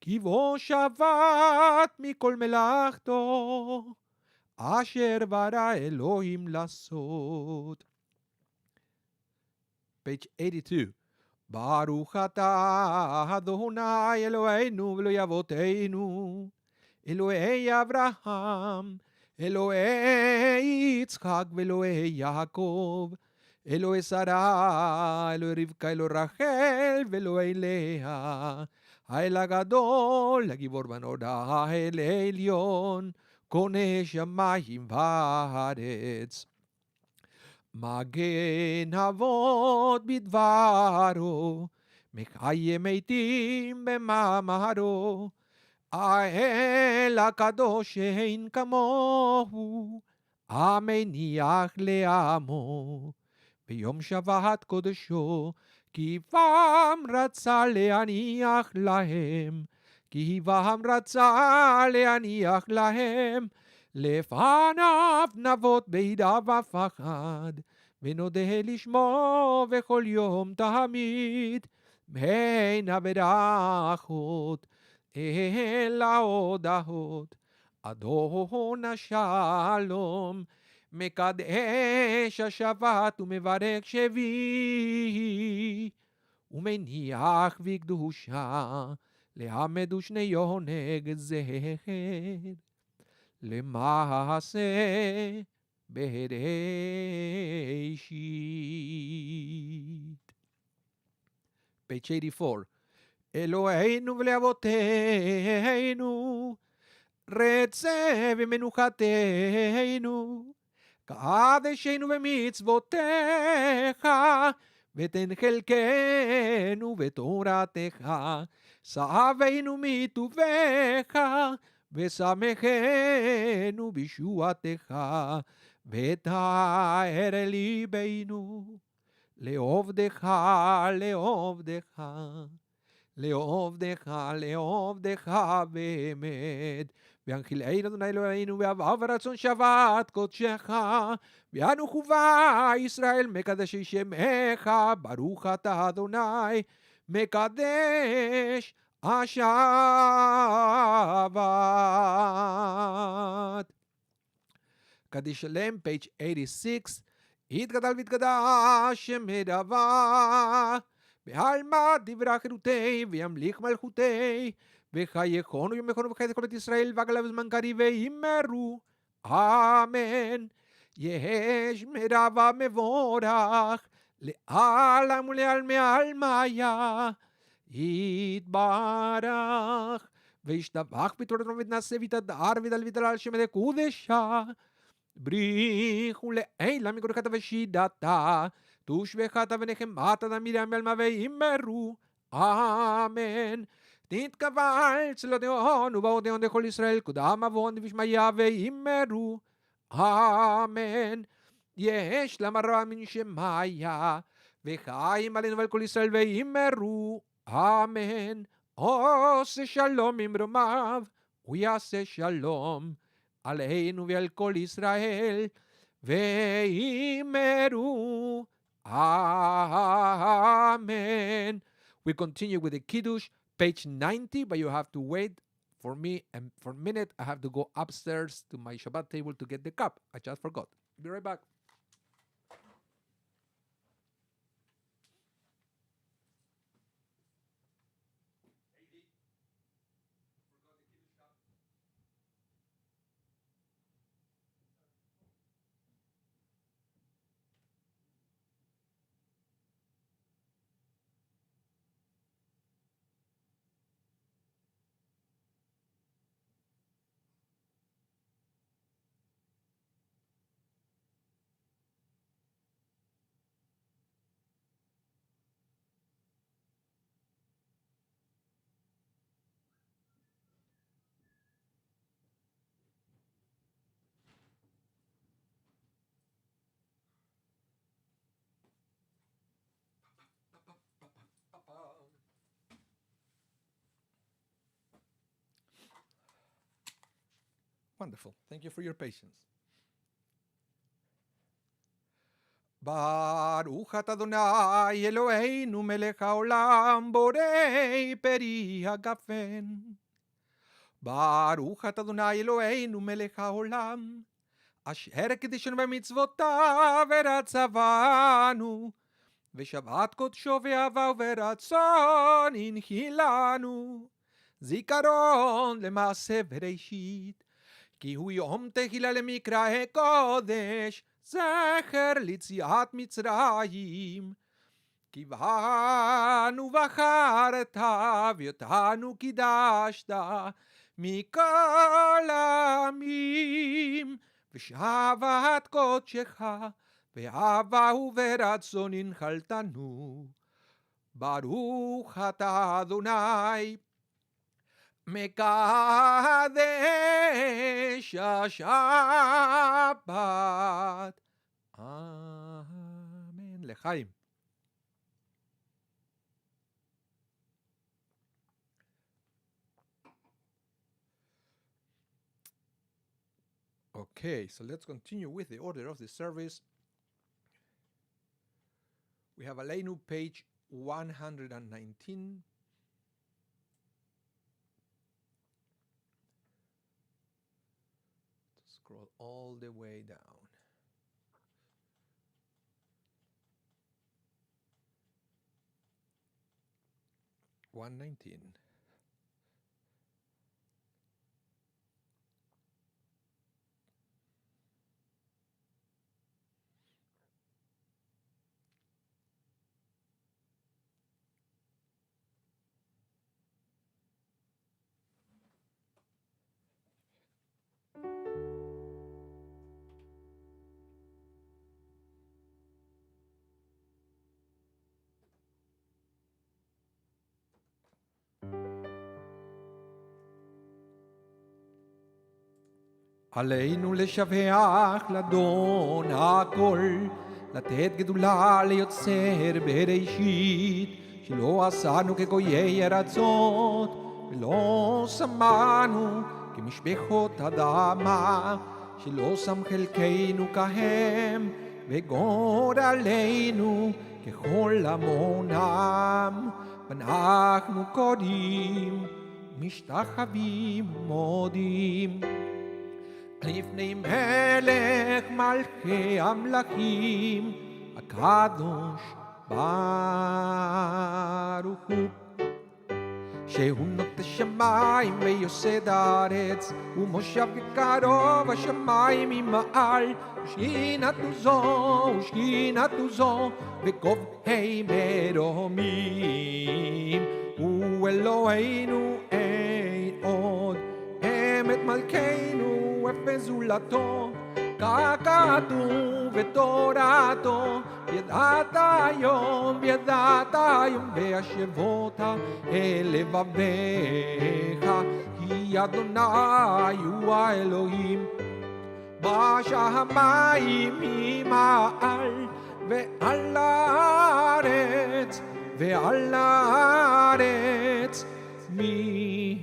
כי בו שבת מכל מלאכתו אשר ברא אלוהים לעשות. page 82. ברוך אתה אדוני אלוהינו ואלוהי אבותינו, אלוהי אברהם, אלוהי יצחק ואלוהי יעקב, אלוהי שרה, אלוהי רבקה, אלוהי רחל ואלוהי לאה, האל הגדול, הגיבור בנורא, האל העליון, קונה שמיים וארץ. מגן אבות בדברו, מחיה מתים במאמרו, האל הקדוש שאין כמוהו, המניח לעמו. ביום שבת קודשו, כי פעם רצה להניח להם, כי פעם רצה להניח להם, לפניו נבות בידה ופחד, ונודה לשמו בכל יום תמיד, בין הברכות אל ההודעות. אדון השלום, מקדש השבת ומברך שבי, ומניח בקדושה, לעמד ושני יונק זכר, למעשה בראשית. Page 84. אלוהינו ולאבותינו, רצה ומנוחתנו, קדשנו במצוותיך, ותן חלקנו בתורתך, שבנו מטובך, ושמחנו בישועתך, ותאר ליבנו, לעובדך, לעובדך, לעובדך, לעובדך באמת. והנחילנו אדוני אלוהינו באהבה ורצון שבת קודשך, ואנו חובה ישראל מקדשי שמך, ברוך אתה אדוני מקדש השבת. קדיש שלם, page 86. יתגדל ויתקדש שם הדבר, בעלמא דברה חירותי וימליך מלכותי, וחייכון ויומכון וחי כל בית ישראל ועגלה בזמן קריב וימרו, אמן. יש מרבה מבורך לעלם ולעלמי עלמיה יתברך, וישתבח בתורתו ותנשא ויתהדר וידל ויתהלל שם לקודשה, בריחו לעילה מגורכת ושידתה, תושבחת ונחמת מרים אלמה וימרו, אמן. תתקבל צלותיהון ובאותיהון דכל ישראל, קודם אבון דבשמיה וימרו, אמן. יש למרבה מן שמיה, וחיים עלינו ועל כל ישראל וימרו, אמן. עושה שלום ממרומיו, הוא יעשה שלום עלינו ועל כל ישראל וימרו, amen. We continue with the Kiddush, page 90, but you have to wait for me, and for a minute I have to go upstairs to my Shabbat table to get the cup. I just forgot. Be right back. Wonderful. Thank you for your patience. Baruch atah Adonai Eloheinu melech haolam borei peri hagafen. Baruch atah Adonai Eloheinu melech haolam asher kedishenu b'mitzvotav veratzavanu ושבת קודשו ואהבה ורצון הנחילנו, זיכרון למעשה בראשית, כי הוא יום תחילה למקרא קודש, זכר ליציאת מצרים. כי בנו בחרת ואותנו קידשת מכל העמים, ושבת קודשך באהבה וברצון הנחלתנו. Baruch atah Adonai Mekadesh HaShabbat. Amen. L'chaim. Okay, so let's continue with the order of the service. We have Aleinu, page 119. Scroll all the way down. 119. עלינו לשבח לאדון הכל, לתת גדולה ליוצר בראשית, שלא עשנו כגויי ארצות, ולא שמנו כמשפחות אדמה, שלא שם חלקנו כהם, וגורלנו ככל המונם, ואנחנו קוראים, משתחווים ומודים. לפני מלך מלכי המלכים, הקדוש ברוך הוא, שהוא נוטה שמיים ויוסד הארץ, ומושב כקרוב השמיים ממעל, ושכינתו זו וכובעי מרומים, הוא אלוהינו אין עוד, אמת מלכנו וזולתו, ככתוב בתורתו, ידעת היום והשבות אל לבביך, כי אדוני הוא האלוהים בשמיים ממעל, ועל הארץ מתחת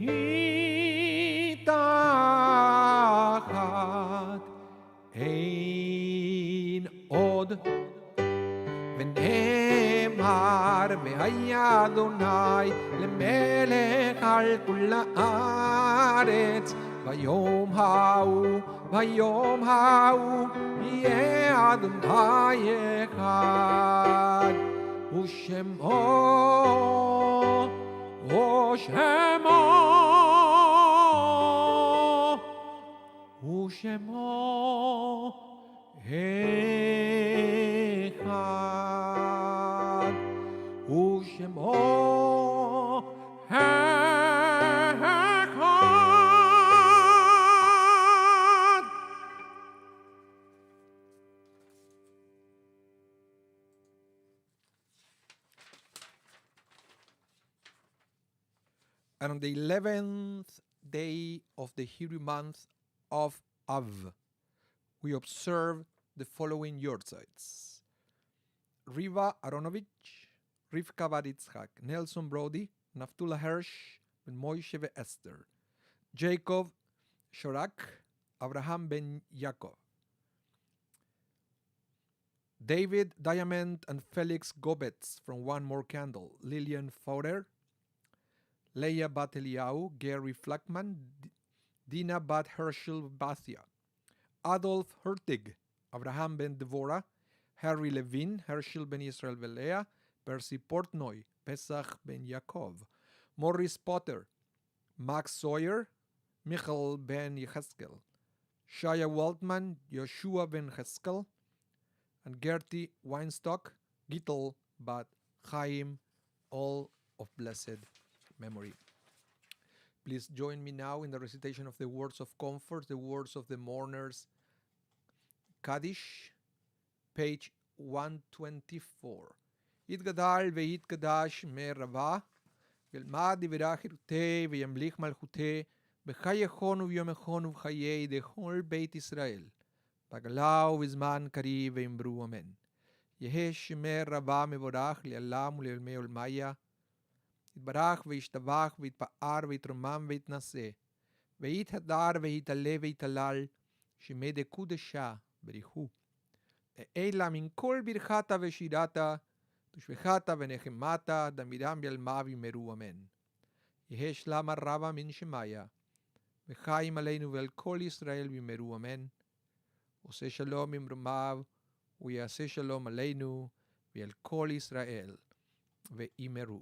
אין עוד. ונאמר והיה אדוני למלך על כל הארץ, ביום ההוא יהיה אדוני אחד, ושמו אחד, ושמו אחד. And on the 11th day of the Hebrew month of Av, we observe the following yortzites: Riva Aronovich, Rivka Bar Yitzchak, Nelson Brody, Naftula Hirsch, Ben Moshe Esther, Jacob Shorak, Abraham Ben Yaakov, David Diamond and Felix Gobetz from One More Candle, Lillian Faurer, Leah Bat Eliyahu, Gary Flackman, Dina Bat Herschel Bathia, Adolf Hurtig, Abraham Ben Devorah, Harry Levin, Herschel Ben Israel Velea, Percy Portnoy, Pesach Ben Yaakov, Morris Potter, Max Sawyer, Michael Ben Yecheskel, Shaya Waltman, Joshua Ben Cheskel, and Gertie Weinstock, Gittel Bat Chaim, all of blessed memory. Please join me now in the recitation of the words of comfort, the words of the mourners Kaddish, page 124. יתגדל ויתקדש מרבה, וילמד דברה חירותי וימליך מלכותי, בחייכון וביומכון ובחיי דכל בית ישראל, בגלה ובזמן קריב ואמרו אמן. יהא שמי רבה מבורך לעולם ולעולמי עולמיה, יתברך וישתבח ויתפאר ויתרומם ויתנשא, ויתהדר ויתעלה ויתהלל, שמי דקודשה בריחו. אלא מן כל ברכתה ושירתה, תושבחתה ונחמתה, דמידם ביעלמה וימרו אמן. יהא שלמה רבה מן שמיה, וחיים עלינו ועל כל ישראל וימרו אמן. עושה שלום ממרומיו, ויעשה שלום עלינו ועל כל ישראל וימרו.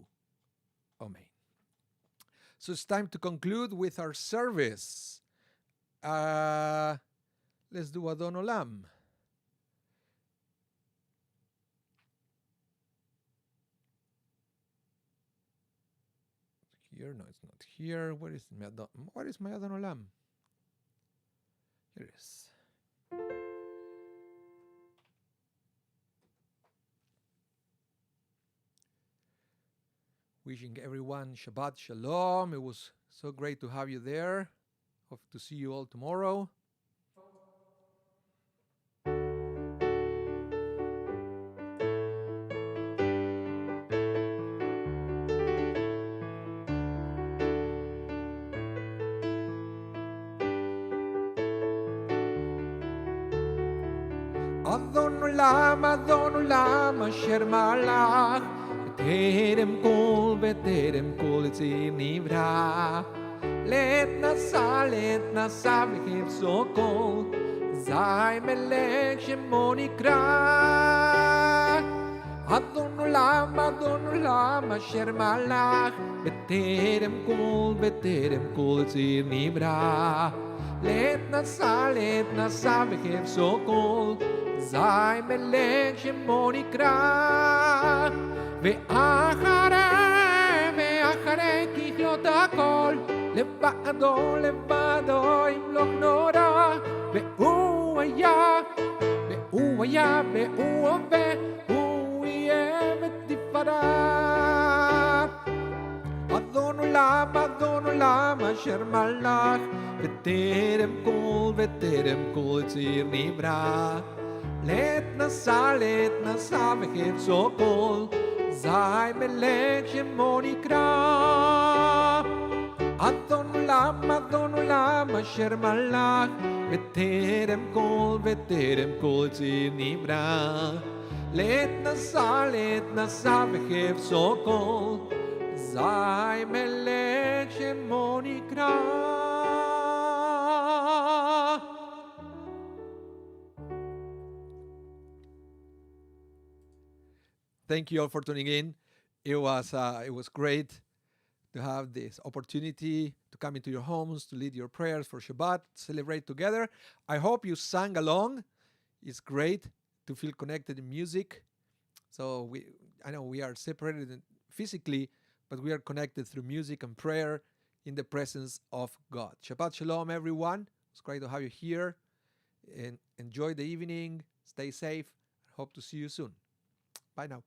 Amen. So it's time to conclude with our service. Let's do Adon Olam. Here, no, it's not here. Where is my Adon Olam? Here it is. Wishing everyone Shabbat Shalom. It was so great to have you there. Hope to see you all tomorrow. Adon Olam, Asher Malach, B'terem kol etzir nivra, let nasa v'chevso kol, zay melech shemo nikra. Adon Olam, Asher Malach, B'terem kol etzir nivra, let nasa v'chevso kol, זי מלך שמו נקרא, ואחרי ככלות הכל, לבדו ימלוך נורא, והוא היה, והוא הווה, הוא יהיה בתפארה. אדון עולם אשר מלך, בטרם כל ציר נברא. לעת נשא וחפצו כל, זי מלך שמו נקרא. אדון עולם אשר מלך, בטרם כל ציר נברא. לעת נשא וחפצו כל, זי מלך שמו נקרא. Thank you all for tuning in. It was great to have this opportunity to come into your homes, to lead your prayers for Shabbat, celebrate together. I hope you sang along. It's great to feel connected in music. So I know we are separated physically, but we are connected through music and prayer in the presence of God. Shabbat Shalom, everyone. It's great to have you here. And enjoy the evening. Stay safe. Hope to see you soon. Bye now.